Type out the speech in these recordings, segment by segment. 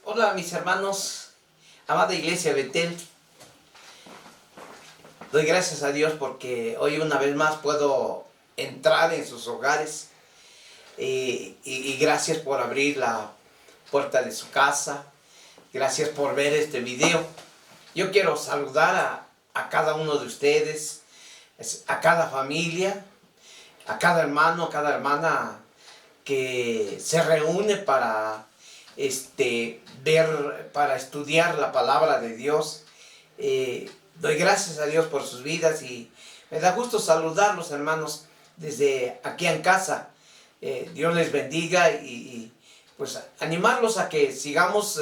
Hola mis hermanos, amada Iglesia Betel. Doy gracias a Dios porque hoy una vez más puedo entrar en sus hogares y gracias por abrir la puerta de su casa. Gracias por ver este video. Yo quiero saludar a cada uno de ustedes, a cada familia, a cada hermano, a cada hermana que se reúne para para estudiar la palabra de Dios. Doy gracias a Dios por sus vidas y me da gusto saludarlos, hermanos, desde aquí en casa. Dios les bendiga y pues animarlos a que sigamos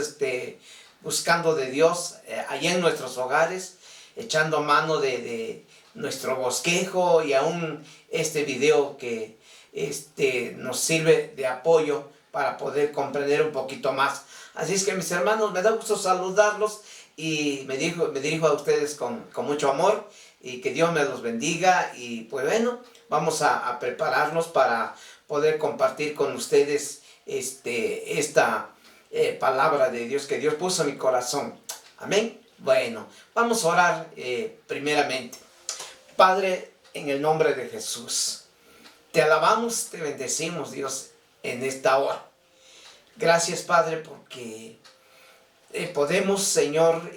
buscando de Dios allá en nuestros hogares, echando mano de nuestro bosquejo y aún este video que nos sirve de apoyo para poder comprender un poquito más. Así es que mis hermanos, me da gusto saludarlos y me dirijo a ustedes con mucho amor y que Dios me los bendiga. Y pues bueno, vamos a prepararnos para poder compartir con ustedes esta palabra de Dios que Dios puso en mi corazón. Amén. Bueno, vamos a orar primeramente. Padre, en el nombre de Jesús, te alabamos, te bendecimos, Dios, en esta hora. Gracias, Padre, porque podemos, Señor,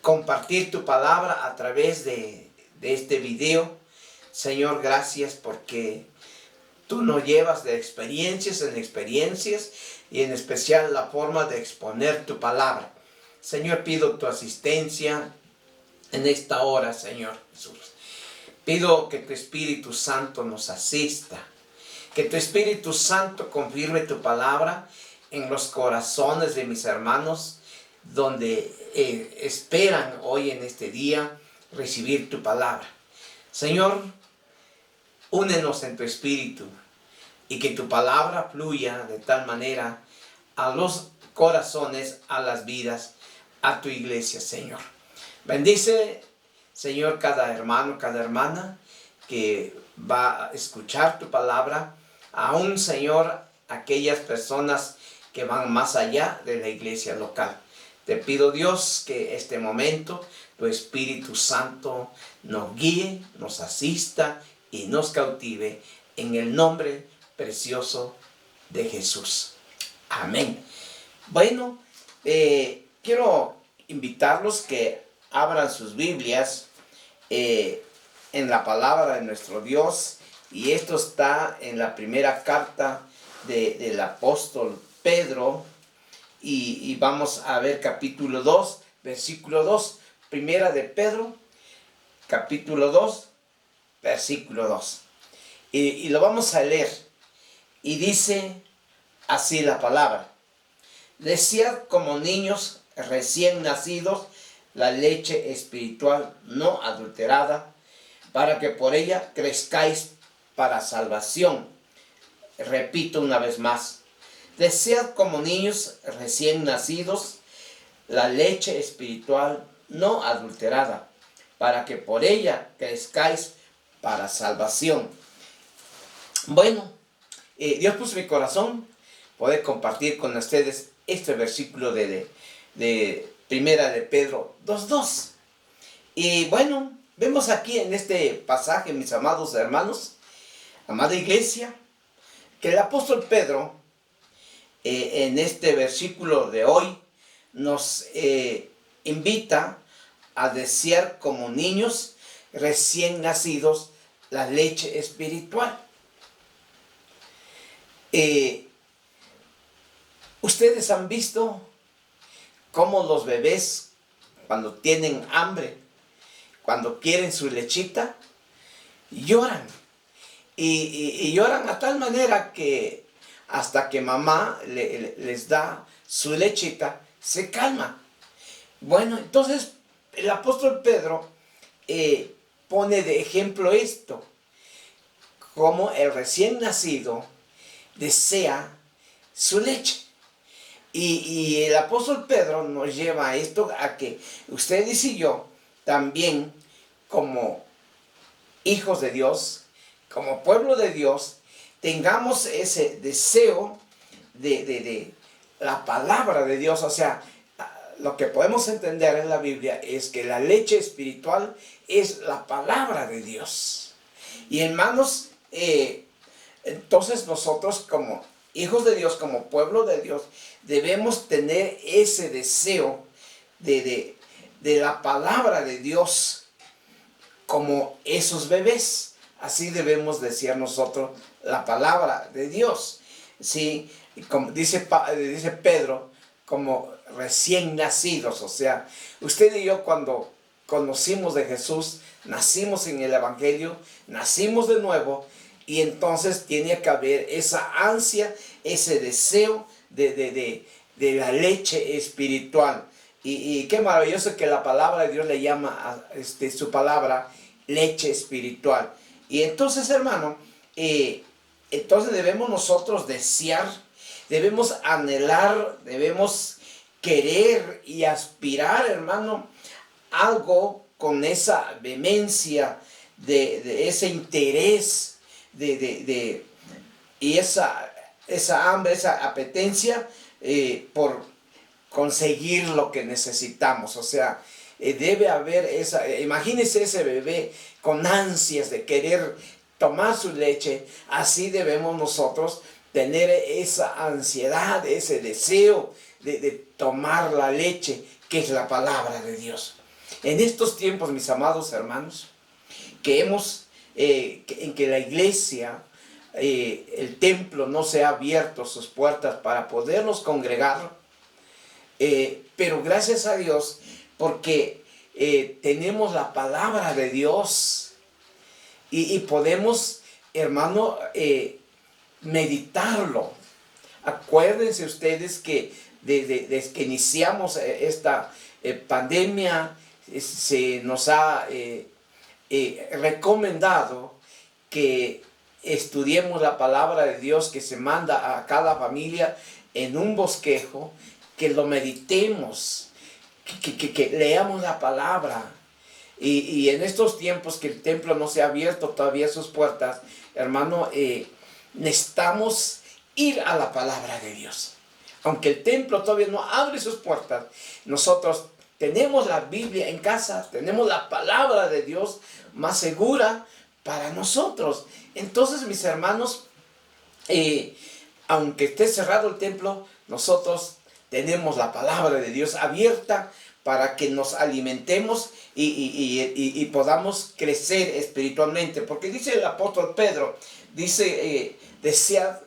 compartir tu palabra a través de este video. Señor, gracias porque tú nos llevas de experiencias en experiencias y en especial la forma de exponer tu palabra. Señor, pido tu asistencia en esta hora, Señor Jesús. Pido que tu Espíritu Santo nos asista, que tu Espíritu Santo confirme tu palabra en los corazones de mis hermanos, donde esperan hoy en este día recibir tu palabra. Señor, únenos en tu Espíritu y que tu palabra fluya de tal manera a los corazones, a las vidas, a tu iglesia, Señor. Bendice, Señor, cada hermano, cada hermana que va a escuchar tu palabra. Aún, Señor, aquellas personas que van más allá de la iglesia local. Te pido, Dios, que este momento tu Espíritu Santo nos guíe, nos asista y nos cautive en el nombre precioso de Jesús. Amén. Bueno, quiero invitarlos que abran sus Biblias en la palabra de nuestro Dios, y esto está en la primera carta del apóstol Pedro, y vamos a ver capítulo 2, versículo 2, primera de Pedro, capítulo 2, versículo 2, y lo vamos a leer, y dice así la palabra: desead como niños recién nacidos la leche espiritual no adulterada, para que por ella crezcáis para salvación. Repito una vez más: desead como niños recién nacidos la leche espiritual no adulterada, para que por ella crezcáis para salvación. Bueno, Dios puso en mi corazón poder compartir con ustedes este versículo de primera de Pedro 2:2. Y bueno, vemos aquí en este pasaje, mis amados hermanos, amada iglesia, que el apóstol Pedro en este versículo de hoy nos invita a desear como niños recién nacidos la leche espiritual. Ustedes han visto cómo los bebés, cuando tienen hambre, cuando quieren su lechita, lloran. Y lloran a tal manera que hasta que mamá les da su lechita, se calma. Bueno, entonces el apóstol Pedro pone de ejemplo esto, como el recién nacido desea su leche. Y el apóstol Pedro nos lleva a esto, a que ustedes y yo también, como hijos de Dios, como pueblo de Dios, tengamos ese deseo de la palabra de Dios. O sea, lo que podemos entender en la Biblia es que la leche espiritual es la palabra de Dios. Y hermanos, entonces nosotros como hijos de Dios, como pueblo de Dios, debemos tener ese deseo de la palabra de Dios como esos bebés. Así debemos decir nosotros la palabra de Dios. ¿Sí? Y como dice Pedro, como recién nacidos. O sea, usted y yo cuando conocimos de Jesús, nacimos en el Evangelio, nacimos de nuevo, y entonces tiene que haber esa ansia, ese deseo de la leche espiritual. Y qué maravilloso que la palabra de Dios le llama a su palabra leche espiritual. Y entonces, hermano, entonces debemos nosotros desear, debemos anhelar, debemos querer y aspirar, hermano, algo con esa vehemencia, de ese interés, y esa hambre, esa apetencia por conseguir lo que necesitamos. O sea, debe haber imagínese ese bebé con ansias de querer tomar su leche. Así debemos nosotros tener esa ansiedad, ese deseo de tomar la leche, que es la palabra de Dios. En estos tiempos, mis amados hermanos, que en que la iglesia, el templo no se ha abierto sus puertas para podernos congregar, pero gracias a Dios, porque tenemos la palabra de Dios y podemos, hermano, meditarlo. Acuérdense ustedes que desde que iniciamos esta pandemia, se nos ha recomendado que estudiemos la palabra de Dios que se manda a cada familia en un bosquejo, que lo meditemos, que leamos la palabra. Y en estos tiempos que el templo no se ha abierto todavía sus puertas, hermano, necesitamos ir a la palabra de Dios. Aunque el templo todavía no abre sus puertas, nosotros tenemos la Biblia en casa, tenemos la palabra de Dios más segura para nosotros. Entonces, mis hermanos, aunque esté cerrado el templo, nosotros tenemos la palabra de Dios abierta para que nos alimentemos y podamos crecer espiritualmente. Porque dice el apóstol Pedro, dice, desead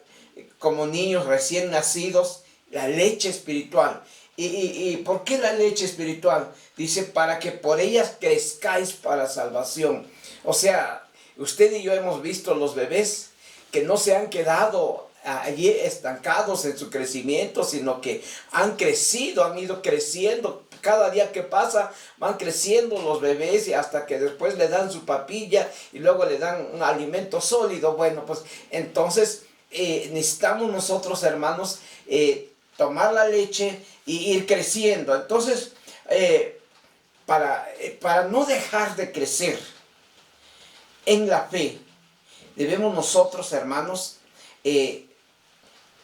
como niños recién nacidos la leche espiritual. ¿Y por qué la leche espiritual? Dice, para que por ellas crezcáis para salvación. O sea, usted y yo hemos visto los bebés que no se han quedado allí estancados en su crecimiento, sino que han crecido, han ido creciendo. Cada día que pasa van creciendo los bebés, y hasta que después le dan su papilla y luego le dan un alimento sólido. Bueno, pues entonces necesitamos nosotros, hermanos, tomar la leche y ir creciendo. Entonces, para no dejar de crecer en la fe, debemos nosotros, hermanos,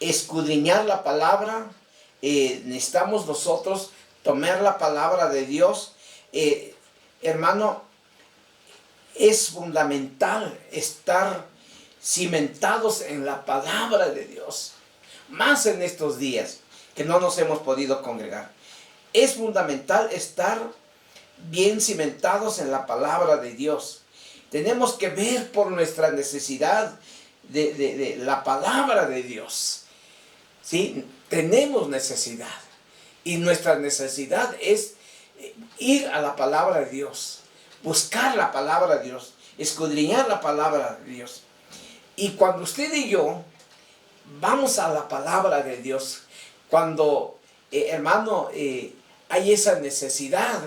escudriñar la palabra. Necesitamos nosotros tomar la palabra de Dios. Hermano, es fundamental estar cimentados en la palabra de Dios, más en estos días que no nos hemos podido congregar. Es fundamental estar bien cimentados en la palabra de Dios. Tenemos que ver por nuestra necesidad de la palabra de Dios. ¿Sí? Tenemos necesidad, y nuestra necesidad es ir a la palabra de Dios, buscar la palabra de Dios, escudriñar la palabra de Dios. Y cuando usted y yo vamos a la palabra de Dios, cuando, hermano, hay esa necesidad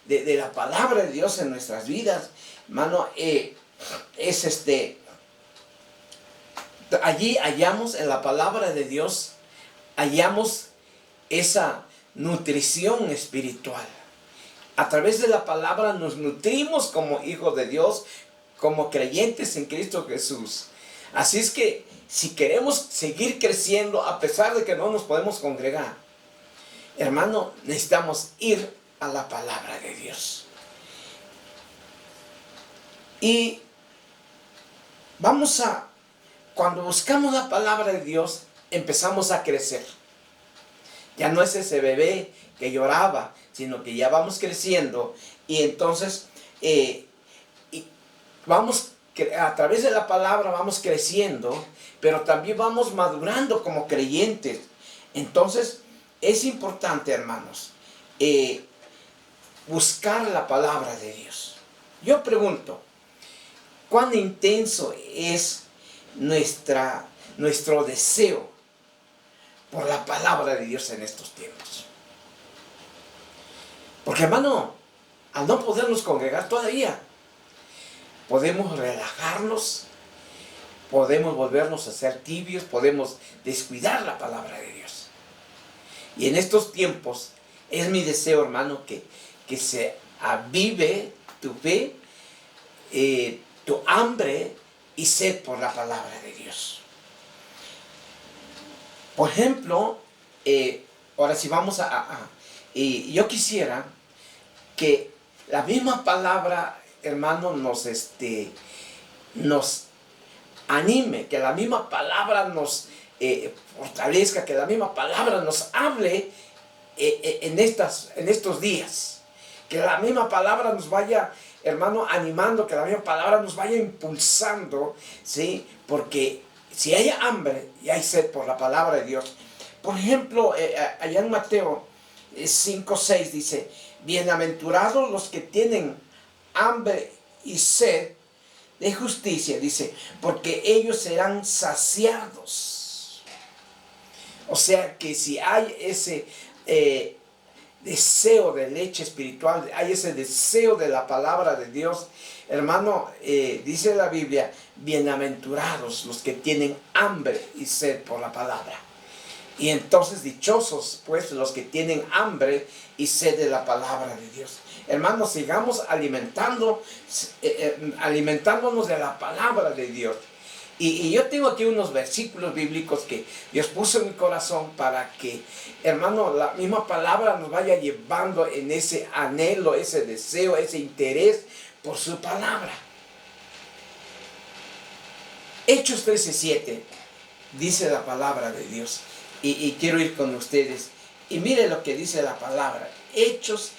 de la palabra de Dios en nuestras vidas, hermano, allí hallamos en la palabra de Dios, hallamos esa nutrición espiritual. A través de la palabra nos nutrimos como hijos de Dios, como creyentes en Cristo Jesús. Así es que si queremos seguir creciendo a pesar de que no nos podemos congregar, hermano, necesitamos ir a la palabra de Dios. Y cuando buscamos la palabra de Dios, empezamos a crecer. Ya no es ese bebé que lloraba, sino que ya vamos creciendo y entonces a través de la palabra vamos creciendo, pero también vamos madurando como creyentes. Entonces es importante, hermanos, buscar la palabra de Dios. Yo pregunto, ¿cuán intenso es nuestro deseo por la palabra de Dios en estos tiempos? Porque, hermano, al no podernos congregar todavía, podemos relajarnos, podemos volvernos a ser tibios, podemos descuidar la palabra de Dios. Y en estos tiempos es mi deseo, hermano, que se avive tu fe, tu hambre y sed por la palabra de Dios. Por ejemplo, ahora si vamos yo quisiera que la misma palabra, hermano, nos anime, que la misma palabra nos fortalezca, que la misma palabra nos hable en estos días. Que la misma palabra nos vaya, hermano, animando, que la misma palabra nos vaya impulsando, ¿sí? Porque si hay hambre y hay sed por la palabra de Dios. Por ejemplo, allá en Mateo 5:6 dice, bienaventurados los que tienen hambre y sed de justicia, dice, porque ellos serán saciados. O sea que si hay ese deseo de leche espiritual, hay ese deseo de la palabra de Dios, hermano, dice la Biblia, bienaventurados los que tienen hambre y sed por la palabra. Y entonces dichosos pues los que tienen hambre y sed de la palabra de Dios. Hermanos, sigamos alimentándonos de la palabra de Dios. Y yo tengo aquí unos versículos bíblicos que Dios puso en mi corazón para que, hermano, la misma palabra nos vaya llevando en ese anhelo, ese deseo, ese interés por su palabra. Hechos 13:7 dice la palabra de Dios. Y quiero ir con ustedes. Y mire lo que dice la palabra. Hechos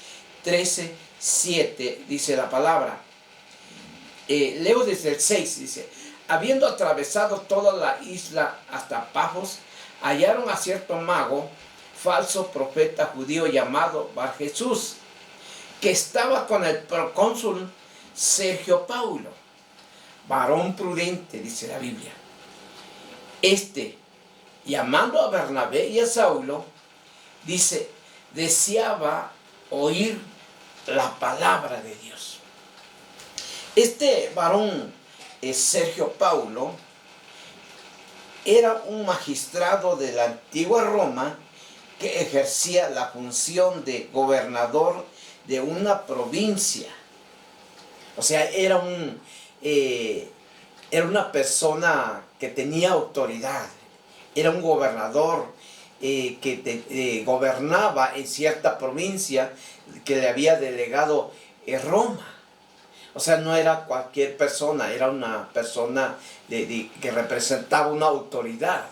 13:7 dice la palabra. Leo desde el 6, dice. Habiendo atravesado toda la isla hasta Pafos, hallaron a cierto mago, falso profeta judío llamado Bar Jesús, que estaba con el procónsul Sergio Paulo, varón prudente, dice la Biblia. Llamando a Bernabé y a Saulo, dice, deseaba oír la palabra de Dios. Varón, Sergio Paulo, era un magistrado de la antigua Roma que ejercía la función de gobernador de una provincia. O sea, era una persona que tenía autoridad. Era un gobernador que gobernaba en cierta provincia que le había delegado Roma. O sea, no era cualquier persona, era una persona que representaba una autoridad.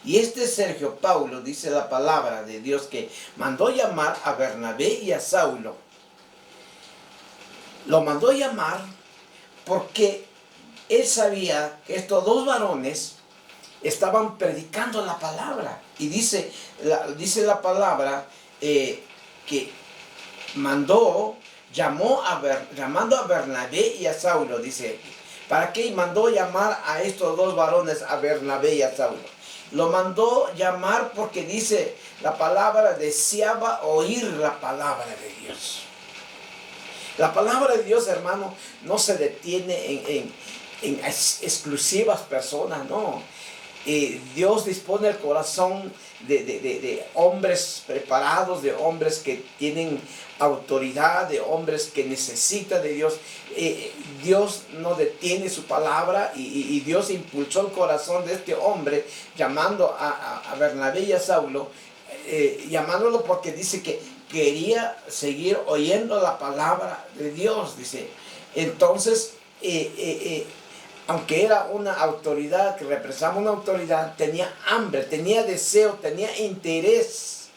Y Sergio Paulo, dice la palabra de Dios, que mandó llamar a Bernabé y a Saulo. Lo mandó llamar porque él sabía que estos dos varones estaban predicando la palabra. Y dice la palabra que llamando a Bernabé y a Saulo, dice. ¿Para qué mandó llamar a estos dos varones, a Bernabé y a Saulo? Lo mandó llamar porque dice la palabra, deseaba oír la palabra de Dios. La palabra de Dios, hermano, no se detiene en exclusivas personas, no. Dios dispone el corazón de hombres preparados, de hombres que tienen autoridad, de hombres que necesitan de Dios. Dios no detiene su palabra y Dios impulsó el corazón de este hombre llamando a Bernabé y a Saulo, llamándolo porque dice que quería seguir oyendo la palabra de Dios, dice. Entonces, aunque era una autoridad, que representaba una autoridad, tenía hambre, tenía deseo, tenía interés,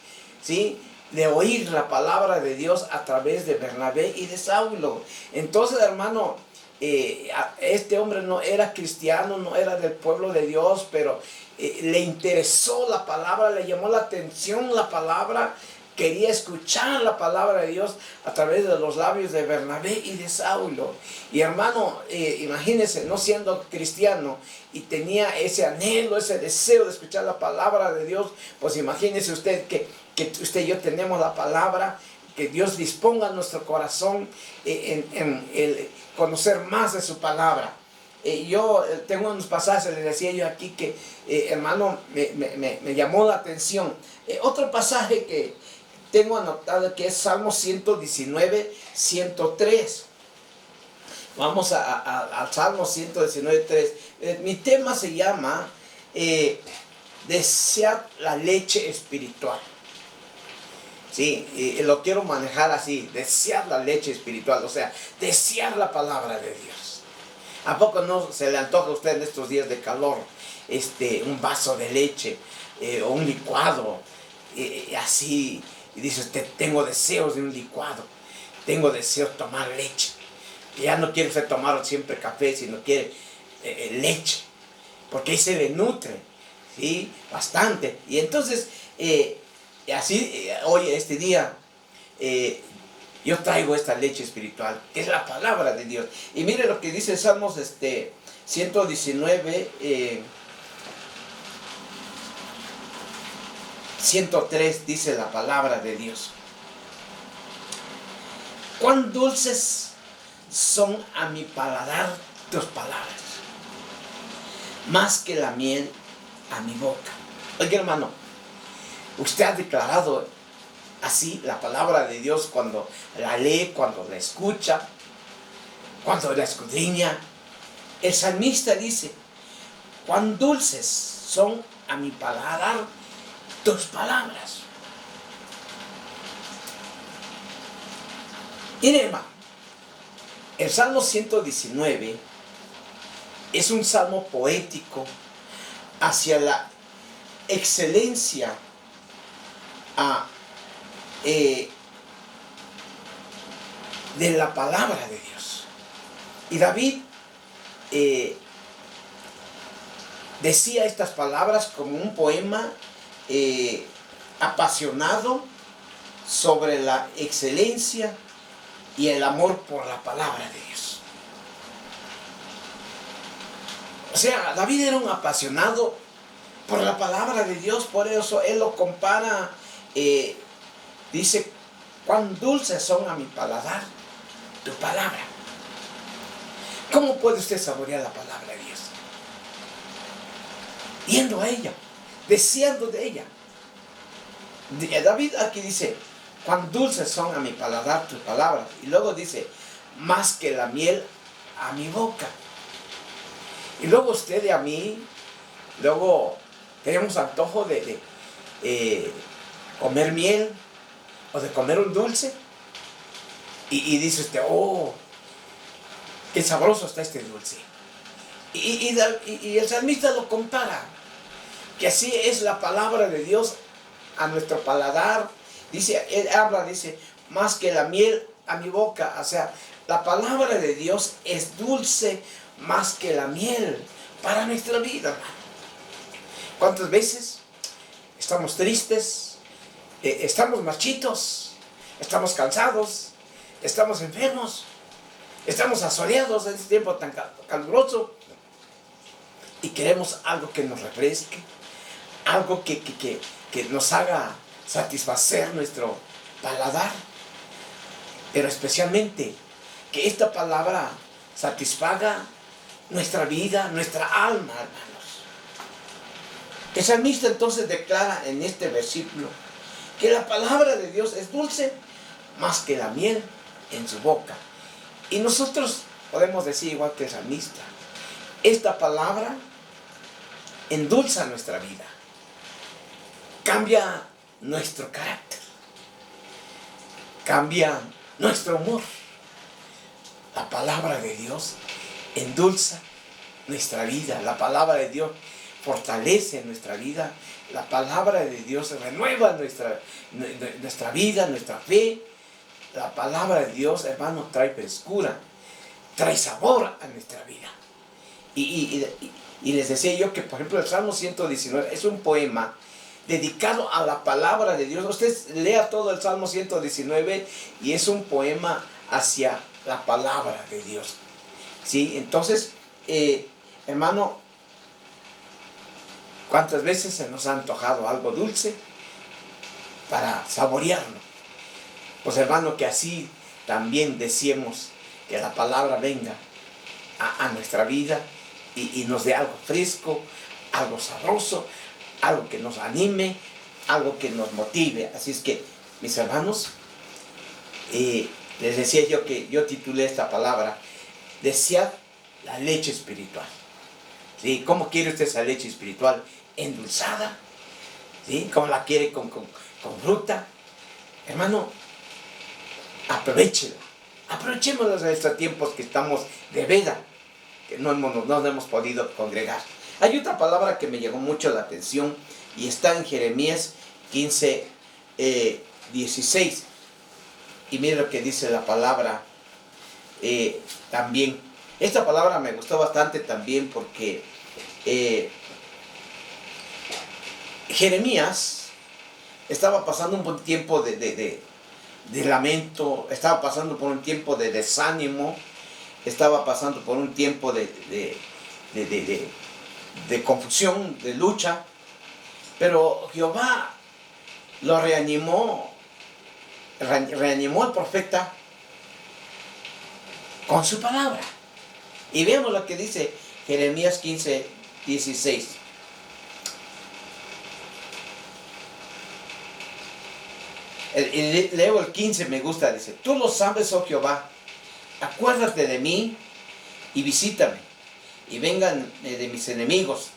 ¿sí?, de oír la palabra de Dios a través de Bernabé y de Saulo. Entonces, hermano, este hombre no era cristiano, no era del pueblo de Dios, pero le interesó la palabra, le llamó la atención la palabra, quería escuchar la palabra de Dios a través de los labios de Bernabé y de Saulo. Y hermano, imagínense, no siendo cristiano, y tenía ese anhelo, ese deseo de escuchar la palabra de Dios, pues imagínense usted que usted y yo tenemos la palabra, que Dios disponga nuestro corazón en el conocer más de su palabra. Yo tengo unos pasajes, les decía yo aquí, que hermano, me llamó la atención. Otro pasaje que tengo anotado, que es Salmo 119, 103. Vamos al Salmo 119, 3. Mi tema se llama desear la leche espiritual. Sí, lo quiero manejar así, desear la leche espiritual, o sea, desear la palabra de Dios. ¿A poco no se le antoja a usted en estos días de calor un vaso de leche o un licuado así? Y dice usted, tengo deseos de un licuado, tengo deseos de tomar leche. Ya no quiere usted tomar siempre café, sino quiere leche, porque ahí se le nutre, ¿sí?, bastante. Y entonces, así, hoy, este día, yo traigo esta leche espiritual, que es la palabra de Dios. Y mire lo que dice Salmos 119, 103, dice la palabra de Dios. Cuán dulces son a mi paladar tus palabras, más que la miel a mi boca. Oye, hermano, usted ha declarado así la palabra de Dios cuando la lee, cuando la escucha, cuando la escudriña. El salmista dice, cuán dulces son a mi paladar tus palabras. Mire, hermano, el Salmo 119 es un salmo poético hacia la excelencia de la palabra de Dios. Y David decía estas palabras como un poema apasionado sobre la excelencia y el amor por la palabra de Dios. O sea, David era un apasionado por la palabra de Dios, por eso él lo compara, dice, cuán dulces son a mi paladar tu palabra. ¿Cómo puede usted saborear la palabra de Dios? Yendo a ella, deseando de ella. David aquí dice, cuán dulces son a mi paladar tus palabras. Y luego dice, más que la miel a mi boca. Y luego usted y a mí, luego tenemos antojo de comer miel o de comer un dulce. Y dice usted, oh, qué sabroso está este dulce. Y el salmista lo compara, que así es la palabra de Dios a nuestro paladar. Dice, él habla, dice, más que la miel a mi boca. O sea, la palabra de Dios es dulce más que la miel para nuestra vida. ¿Cuántas veces estamos tristes, estamos marchitos, estamos cansados, estamos enfermos, estamos asoleados en este tiempo tan caluroso y queremos algo que nos refresque, algo que nos haga satisfacer nuestro paladar, pero especialmente que esta palabra satisfaga nuestra vida, nuestra alma, hermanos? El salmista entonces declara en este versículo que la palabra de Dios es dulce más que la miel en su boca. Y nosotros podemos decir igual que el salmista, esta palabra endulza nuestra vida, cambia nuestro carácter, cambia nuestro humor. La palabra de Dios endulza nuestra vida, la palabra de Dios fortalece nuestra vida, la palabra de Dios renueva nuestra vida, nuestra fe. La palabra de Dios, hermano, trae frescura, trae sabor a nuestra vida. Y les decía yo que, por ejemplo, el Salmo 119 es un poema dedicado a la palabra de Dios. Usted lea todo el Salmo 119 y es un poema hacia la palabra de Dios. ¿Sí? Entonces, hermano, ¿cuántas veces se nos ha antojado algo dulce para saborearlo? Pues hermano, que así también deseemos que la palabra venga a nuestra vida y nos dé algo fresco, algo sabroso, algo que nos anime, algo que nos motive. Así es que, mis hermanos, les decía yo que yo titulé esta palabra, desead la leche espiritual. ¿Sí? ¿Cómo quiere usted esa leche espiritual? Endulzada. ¿Sí? ¿Cómo la quiere con fruta? Hermano, aprovéchela. Aprovechemos en estos tiempos que estamos de veda, que no hemos podido congregar. Hay otra palabra que me llamó mucho la atención y está en Jeremías 15, 16. Y mire lo que dice la palabra también. Esta palabra me gustó bastante también porque Jeremías estaba pasando un buen tiempo de lamento, estaba pasando por un tiempo de desánimo, estaba pasando por un tiempo de confusión, de lucha, pero Jehová lo reanimó al profeta con su palabra. Y veamos lo que dice Jeremías 15, 16. Leo el 15, me gusta, dice: tú lo sabes, oh Jehová, acuérdate de mí y visítame, y vengan de mis enemigos.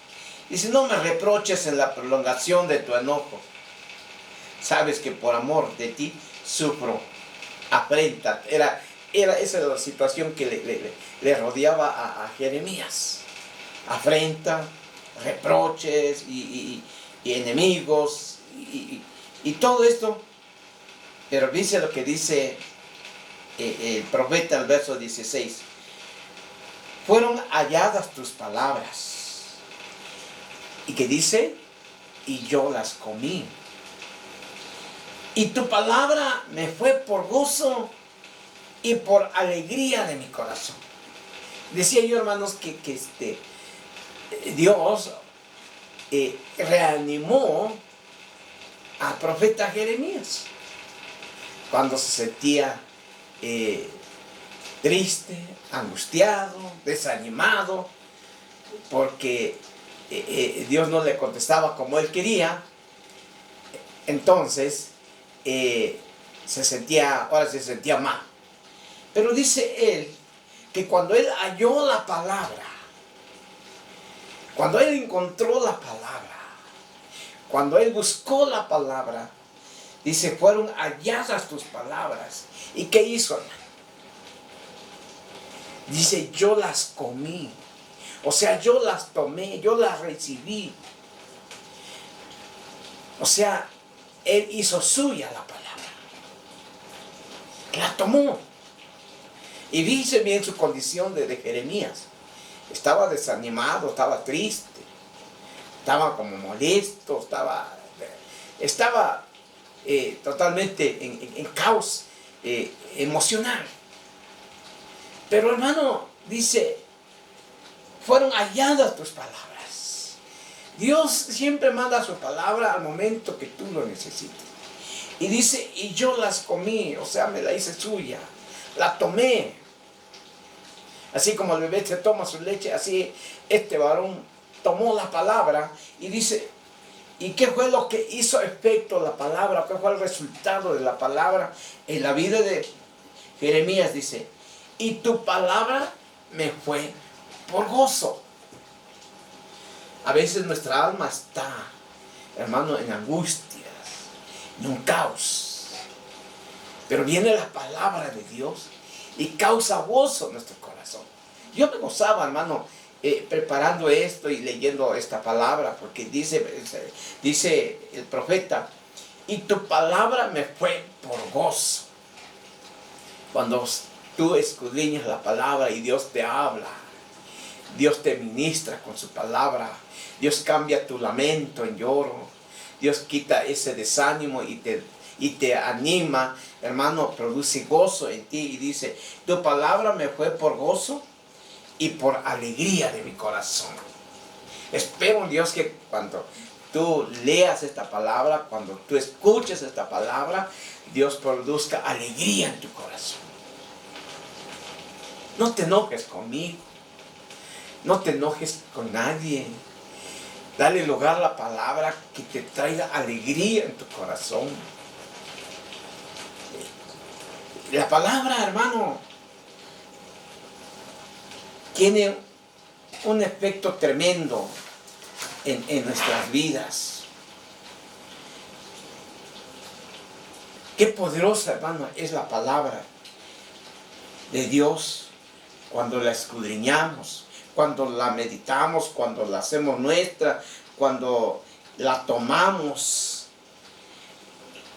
Dice: no me reproches en la prolongación de tu enojo. Sabes que por amor de ti sufro afrenta. Era esa la situación que le rodeaba a Jeremías. Afrenta, reproches y enemigos y todo esto. Pero dice lo que dice el profeta al verso 16. Fueron halladas tus palabras. ¿Y qué dice? Y yo las comí. Y tu palabra me fue por gozo y por alegría de mi corazón. Decía yo, hermanos, que Dios reanimó al profeta Jeremías cuando se sentía triste, angustiado, desanimado, porque Dios no le contestaba como él quería. Entonces se sentía mal. Pero dice él que cuando él halló la palabra, cuando él encontró la palabra, cuando él buscó la palabra, dice: fueron halladas tus palabras. ¿Y qué hizo, hermano? Dice: yo las comí. O sea, yo las tomé, yo las recibí. O sea, él hizo suya la palabra. La tomó. Y dice bien su condición de Jeremías. Estaba desanimado, estaba triste, estaba como molesto, estaba totalmente en caos emocional. Pero, hermano, dice: fueron halladas tus palabras. Dios siempre manda su palabra al momento que tú lo necesites. Y dice: y yo las comí, o sea, me la hice suya, la tomé. Así como el bebé se toma su leche, así este varón tomó la palabra y dice: ¿Y qué fue lo que hizo efecto la palabra? ¿Qué fue el resultado de la palabra en la vida de Jeremías? Dice, y tu palabra me fue por gozo. A veces nuestra alma está, hermano, en angustias, en un caos. Pero viene la palabra de Dios y causa gozo en nuestro corazón. Yo me gozaba, hermano, preparando esto y leyendo esta palabra, porque dice el profeta, y tu palabra me fue por gozo. Cuando tú escudriñas la palabra y Dios te habla, Dios te ministra con su palabra, Dios cambia tu lamento en lloro, Dios quita ese desánimo y te anima, hermano, produce gozo en ti y dice, tu palabra me fue por gozo y por alegría de mi corazón. Espero en Dios que cuando tú leas esta palabra, cuando tú escuches esta palabra, Dios produzca alegría en tu corazón. No te enojes conmigo, no te enojes con nadie. Dale lugar a la palabra que te traiga alegría en tu corazón. La palabra, hermano, tiene un efecto tremendo en nuestras vidas. Qué poderosa, hermano, es la palabra de Dios cuando la escudriñamos, cuando la meditamos, cuando la hacemos nuestra, cuando la tomamos.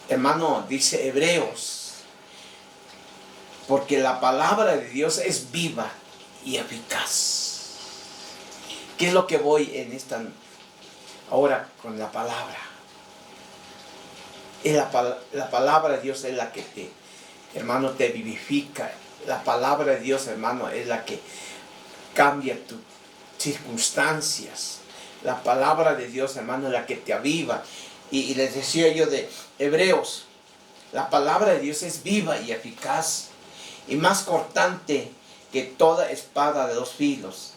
Hermano, dice Hebreos, porque la palabra de Dios es viva y eficaz. ¿Qué es lo que voy en esta ahora con la palabra? La palabra de Dios es la que hermano, te vivifica. La palabra de Dios, hermano, es la que cambia tus circunstancias. La palabra de Dios, hermano, es la que te aviva. Y les decía yo de Hebreos, la palabra de Dios es viva y eficaz y más cortante que toda espada de 2 filos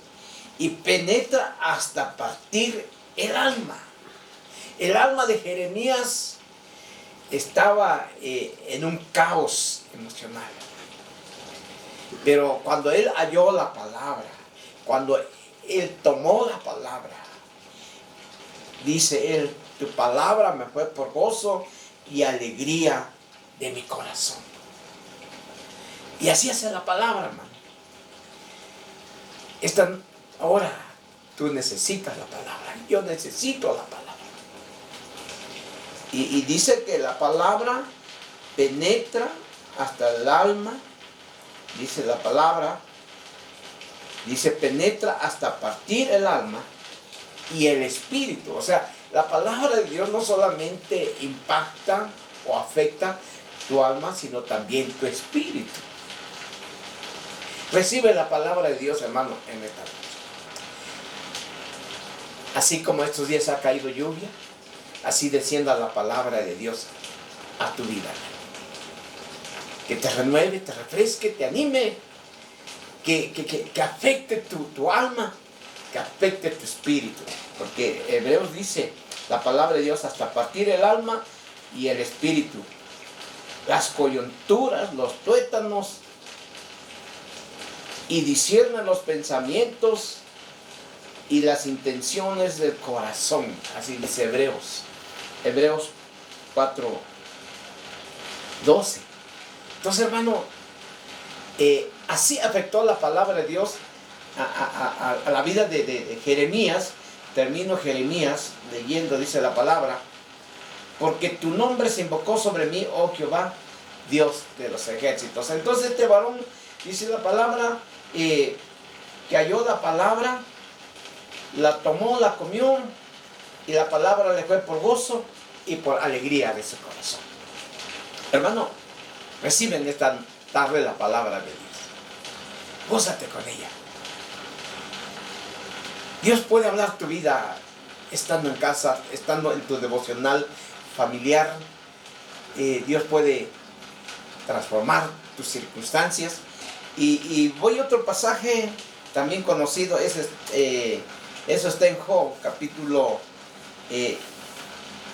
y penetra hasta partir el alma. El alma de Jeremías estaba en un caos emocional. Pero cuando él halló la palabra, cuando él tomó la palabra, dice él, tu palabra me fue por gozo y alegría de mi corazón. Y así hace la palabra, hermano. Ahora tú necesitas la palabra. Yo necesito la palabra. Y dice que la palabra penetra hasta el alma. Dice la palabra. Dice penetra hasta partir el alma y el espíritu. O sea, la palabra de Dios no solamente impacta o afecta tu alma, sino también tu espíritu. Recibe la palabra de Dios, hermano, en esta noche. Así como estos días ha caído lluvia, así descienda la palabra de Dios a tu vida. Que te renueve, te refresque, te anime, que afecte tu alma, que afecte tu espíritu. Porque Hebreos dice, la palabra de Dios hasta partir el alma y el espíritu. Las coyunturas, los tuétanos, y discierne los pensamientos y las intenciones del corazón. Así dice Hebreos. Hebreos 4:12. Entonces, hermano, así afectó la palabra de Dios a la vida de Jeremías. Termino Jeremías leyendo, dice la palabra, porque tu nombre se invocó sobre mí, oh Jehová, Dios de los ejércitos. Entonces este varón, dice la palabra, que halló la palabra, la tomó, la comió, y la palabra le fue por gozo y por alegría de su corazón. Hermano, reciben esta tarde la palabra de Dios. Gózate con ella. Dios puede hablar tu vida estando en casa, estando en tu devocional familiar. Dios puede transformar tus circunstancias. Y voy a otro pasaje también conocido, eso está en Job, capítulo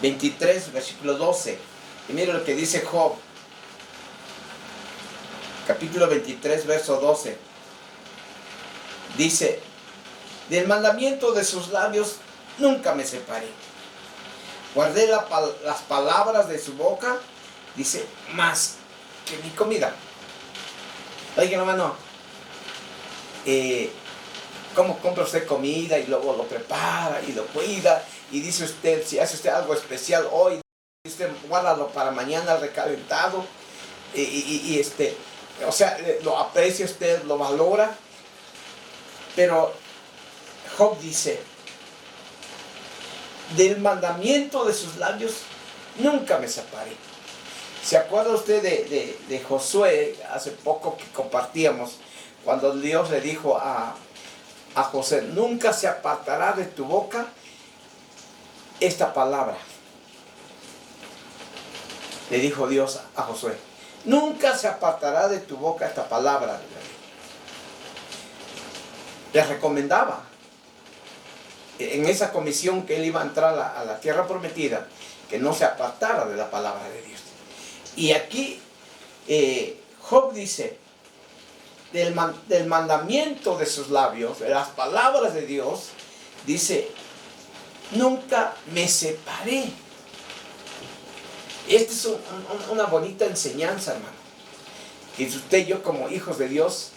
23, versículo 12. Y mire lo que dice Job. Capítulo 23, verso 12. Dice: del mandamiento de sus labios nunca me separé. Guardé las palabras de su boca, dice, más que mi comida. Oiga, hermano, ¿cómo compra usted comida y luego lo prepara y lo cuida? Y dice usted, si hace usted algo especial hoy, usted guárdalo para mañana recalentado. O sea, lo aprecia usted, lo valora. Pero Job dice: del mandamiento de sus labios nunca me separé. ¿Se acuerda usted de Josué? Hace poco que compartíamos, cuando Dios le dijo a José: nunca se apartará de tu boca esta palabra. Le dijo Dios a Josué: nunca se apartará de tu boca esta palabra. Le recomendaba en esa comisión que él iba a entrar a la tierra prometida, que no se apartara de la palabra de Dios. Y aquí Job dice: del mandamiento de sus labios, de las palabras de Dios, dice, nunca me separé. Esta es una bonita enseñanza, hermano. Que usted y yo, como hijos de Dios,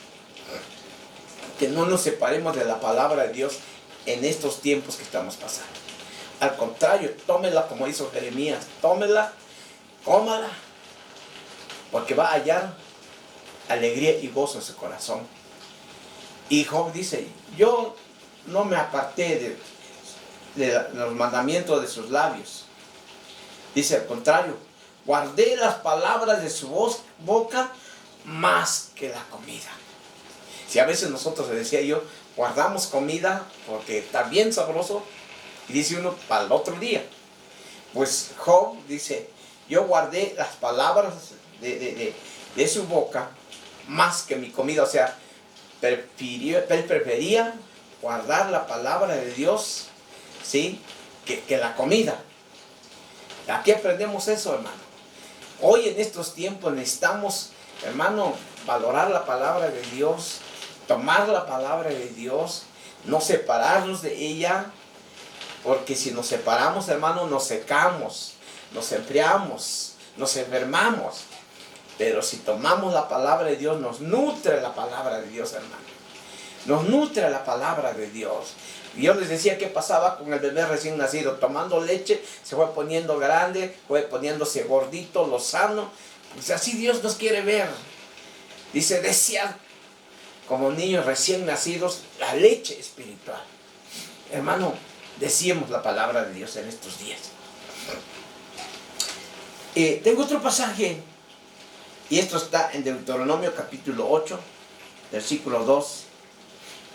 que no nos separemos de la palabra de Dios en estos tiempos que estamos pasando. Al contrario, tómela como hizo Jeremías, tómela, cómala, porque va a hallar alegría y gozo en su corazón. Y Job dice: yo no me aparté de los mandamientos de sus labios. Dice, al contrario, guardé las palabras de su boca más que la comida. Si a veces nosotros, le decía yo, guardamos comida porque está bien sabroso, y dice uno, para el otro día. Pues Job dice: yo guardé las palabras de su boca más que mi comida. O sea, él prefería guardar la palabra de Dios, ¿sí?, que la comida. Aquí aprendemos eso, hermano. Hoy en estos tiempos necesitamos, hermano, valorar la palabra de Dios, tomar la palabra de Dios, no separarnos de ella, porque si nos separamos, hermano, nos secamos, nos enfriamos, nos enfermamos. Pero si tomamos la palabra de Dios, nos nutre la palabra de Dios, hermano. Nos nutre la palabra de Dios. Y yo les decía qué pasaba con el bebé recién nacido. Tomando leche, se fue poniendo grande, fue poniéndose gordito, lozano. Pues así Dios nos quiere ver. Dice, desear como niños recién nacidos la leche espiritual. Hermano, decíamos la palabra de Dios en estos días. Tengo otro pasaje, y esto está en Deuteronomio capítulo 8, versículos 2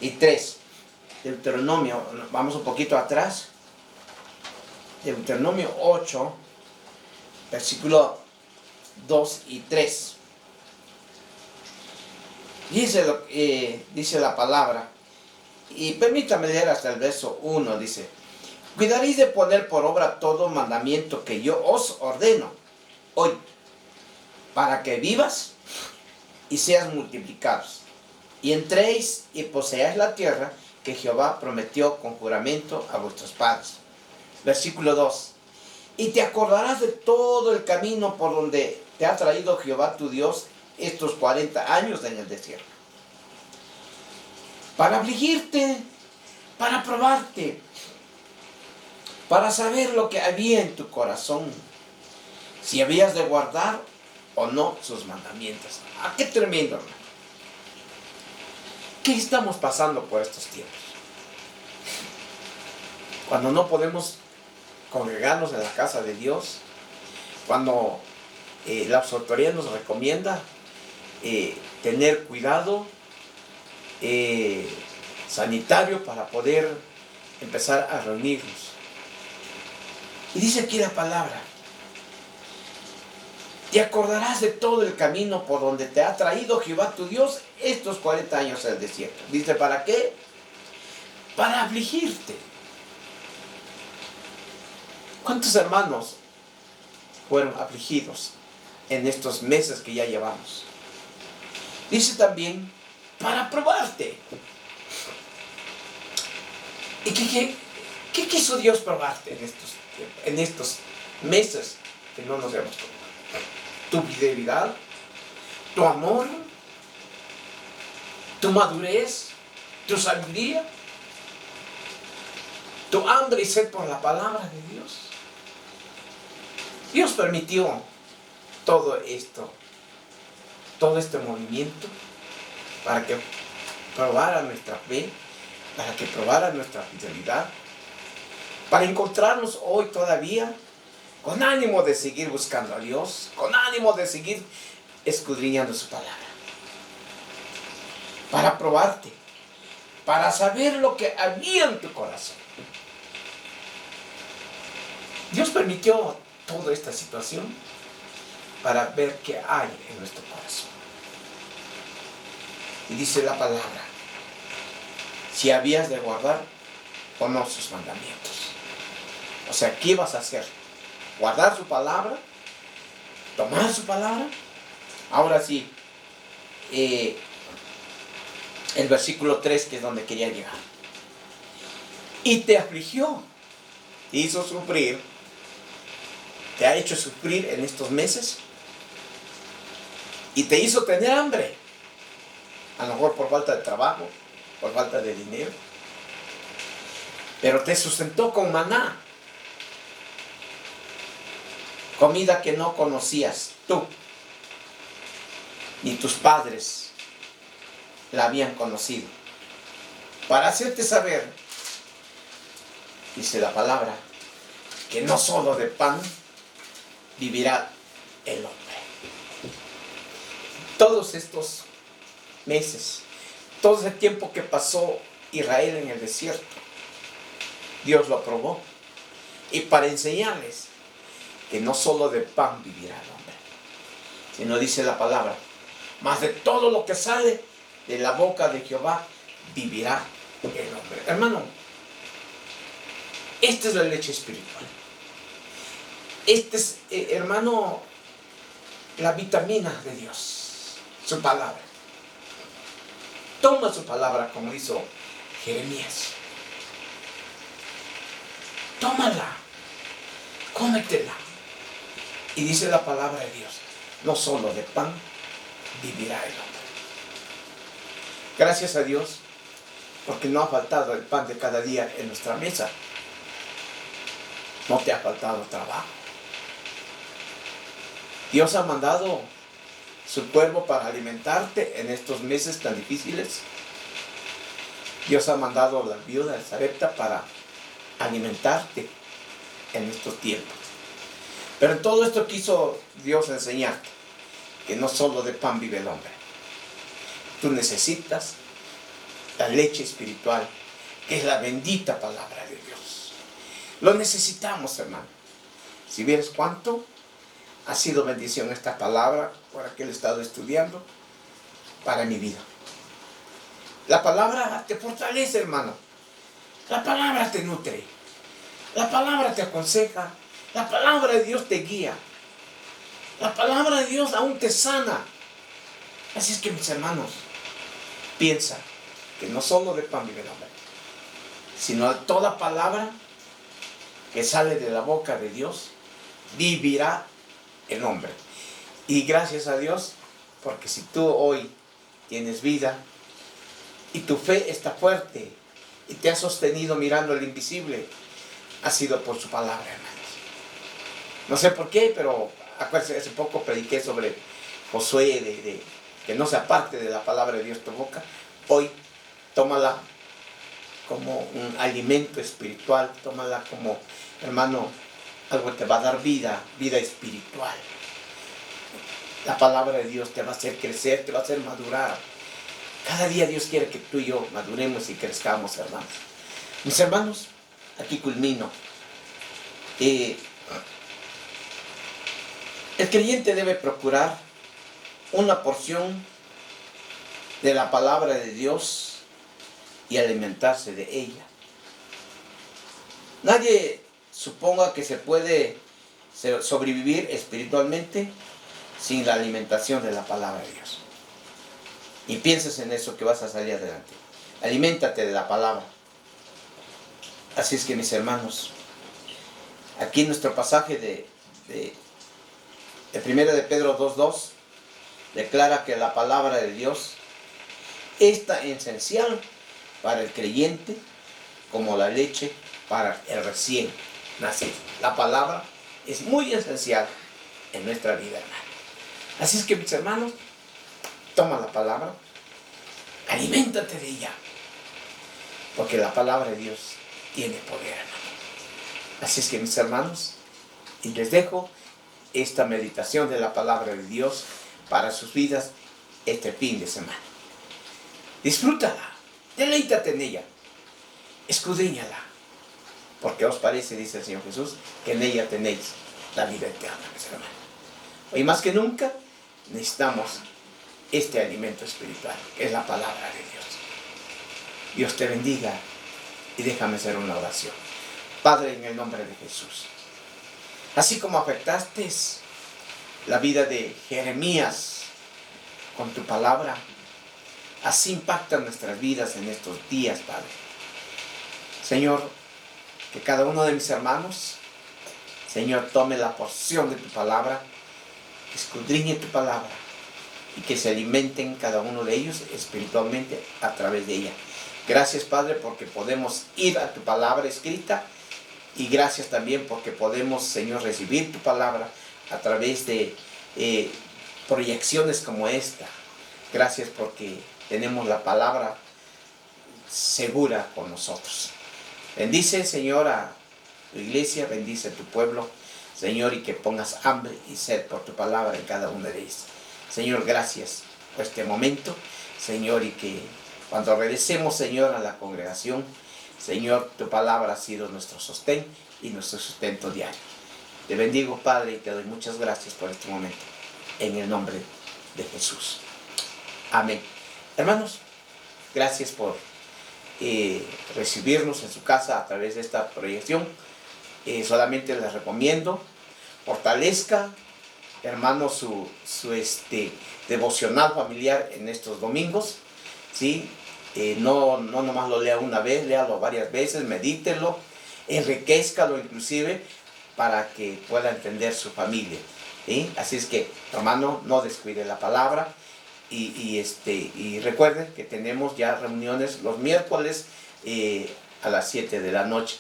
y 3. Deuteronomio, vamos un poquito atrás. Deuteronomio 8, versículo 2 y 3. Dice la palabra, y permítame leer hasta el verso 1, dice: cuidaréis de poner por obra todo mandamiento que yo os ordeno hoy, para que vivas y seas multiplicados, y entréis y poseáis la tierra que Jehová prometió con juramento a vuestros padres. Versículo 2. Y te acordarás de todo el camino por donde te ha traído Jehová tu Dios estos 40 años en el desierto, para afligirte, para probarte, para saber lo que había en tu corazón, si habías de guardar o no sus mandamientos. ¡Ah, qué tremendo, hermano! ¿Qué estamos pasando por estos tiempos? Cuando no podemos congregarnos en la casa de Dios, cuando las autoridades nos recomiendan tener cuidado sanitario para poder empezar a reunirnos. Y dice aquí la palabra: te acordarás de todo el camino por donde te ha traído Jehová tu Dios estos 40 años en el desierto. Dice, ¿para qué? Para afligirte. ¿Cuántos hermanos fueron afligidos en estos meses que ya llevamos? Dice también, para probarte. ¿Y qué quiso Dios probarte en estos meses que no nos hemos probado? Tu fidelidad, tu amor, tu madurez, tu sabiduría, tu hambre y sed por la palabra de Dios. Dios permitió todo esto, todo este movimiento, para que probara nuestra fe, para que probara nuestra fidelidad, para encontrarnos hoy todavía con ánimo de seguir buscando a Dios, con ánimo de seguir escudriñando su palabra, para probarte, para saber lo que había en tu corazón. Dios permitió toda esta situación para ver qué hay en nuestro corazón. Y dice la palabra, si habías de guardar o no sus mandamientos. O sea, ¿qué vas a hacer? ¿Guardar su palabra? ¿Tomar su palabra? Ahora sí, el versículo 3, que es donde quería llegar. Y te afligió, te hizo sufrir, te ha hecho sufrir en estos meses, y te hizo tener hambre, a lo mejor por falta de trabajo, por falta de dinero, pero te sustentó con maná, comida que no conocías tú, ni tus padres la habían conocido, para hacerte saber, dice la palabra, que no solo de pan vivirá el hombre. Todos estos meses, todo ese tiempo que pasó Israel en el desierto, Dios lo aprobó, y para enseñarles que no solo de pan vivirá el hombre, sino, dice la palabra, más de todo lo que sale de la boca de Jehová vivirá el hombre. Hermano, esta es la leche espiritual. Esta es, hermano, la vitamina de Dios, su palabra. Toma su palabra como hizo Jeremías. Tómala, cómetela. Y dice la palabra de Dios, no solo de pan vivirá el hombre. Gracias a Dios, porque no ha faltado el pan de cada día en nuestra mesa. No te ha faltado trabajo. Dios ha mandado su cuervo para alimentarte en estos meses tan difíciles. Dios ha mandado a la viuda de Sarepta para alimentarte en estos tiempos. Pero en todo esto quiso Dios enseñarte que no solo de pan vive el hombre. Tú necesitas la leche espiritual, que es la bendita palabra de Dios. Lo necesitamos, hermano. Si vieres cuánto ha sido bendición esta palabra por aquel he estado estudiando para mi vida. La palabra te fortalece, hermano. La palabra te nutre. La palabra te aconseja. La palabra de Dios te guía. La palabra de Dios aún te sana. Así es que, mis hermanos, piensa que no solo de pan vive el hombre, sino de toda palabra que sale de la boca de Dios, vivirá el hombre. Y gracias a Dios, porque si tú hoy tienes vida y tu fe está fuerte y te has sostenido mirando el invisible, ha sido por su palabra, hermanos. No sé por qué, pero acuérdense, hace poco prediqué sobre Josué, que no se aparte de la palabra de Dios tu boca. Hoy tómala como un alimento espiritual, tómala como, hermano, algo que te va a dar vida espiritual. La palabra de Dios te va a hacer crecer, te va a hacer madurar. Cada día Dios quiere que tú y yo maduremos y crezcamos, hermanos. Mis hermanos, aquí culmino. El creyente debe procurar una porción de la palabra de Dios y alimentarse de ella. Nadie suponga que se puede sobrevivir espiritualmente sin la alimentación de la palabra de Dios. Y pienses en eso, que vas a salir adelante. Aliméntate de la palabra. Así es que, mis hermanos, aquí en nuestro pasaje de 1 de Pedro 2:2 declara que la palabra de Dios es tan esencial para el creyente como la leche para el recién nacido. La palabra es muy esencial en nuestra vida, hermano. Así es que, mis hermanos, toma la palabra, aliméntate de ella, porque la palabra de Dios tiene poder, hermano. Así es que, mis hermanos, y les dejo esta meditación de la palabra de Dios para sus vidas este fin de semana. Disfrútala, deleítate en ella, escudriñala, porque os parece, dice el Señor Jesús, que en ella tenéis la vida eterna, mis hermanos. Hoy más que nunca necesitamos este alimento espiritual, que es la palabra de Dios. Dios te bendiga y déjame hacer una oración. Padre, en el nombre de Jesús, así como afectaste la vida de Jeremías con tu palabra, así impacta nuestras vidas en estos días, Padre. Señor, que cada uno de mis hermanos, Señor, tome la porción de tu palabra, escudriñe tu palabra y que se alimenten cada uno de ellos espiritualmente a través de ella. Gracias, Padre, porque podemos ir a tu palabra escrita, y gracias también porque podemos, Señor, recibir tu palabra a través de proyecciones como esta. Gracias porque tenemos la palabra segura con nosotros. Bendice, Señor, a tu iglesia, bendice a tu pueblo, Señor, y que pongas hambre y sed por tu palabra en cada uno de ellos. Señor, gracias por este momento, Señor, y que cuando regresemos, Señor, a la congregación, Señor, tu palabra ha sido nuestro sostén y nuestro sustento diario. Te bendigo, Padre, y te doy muchas gracias por este momento, en el nombre de Jesús. Amén. Hermanos, gracias por recibirnos en su casa a través de esta proyección. Solamente les recomiendo, fortalezca, hermano, su devocional familiar en estos domingos, ¿sí? No nomás lo lea una vez, léalo varias veces, medítelo, enriquézcalo inclusive para que pueda entender su familia, ¿sí? Así es que, hermano, no descuide la palabra y recuerden que tenemos ya reuniones los miércoles a las 7 de la noche.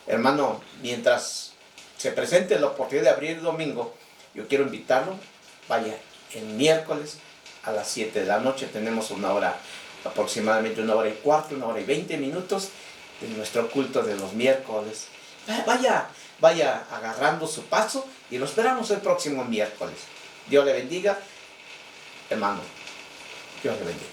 Hermano, mientras se presente la oportunidad de abrir el domingo, yo quiero invitarlo, vaya el miércoles a las 7 de la noche, tenemos una hora, aproximadamente 1 hora y cuarto, 1 hora y 20 minutos de nuestro culto de los miércoles. Vaya agarrando su paso y lo esperamos el próximo miércoles. Dios le bendiga, hermano. Dios le bendiga.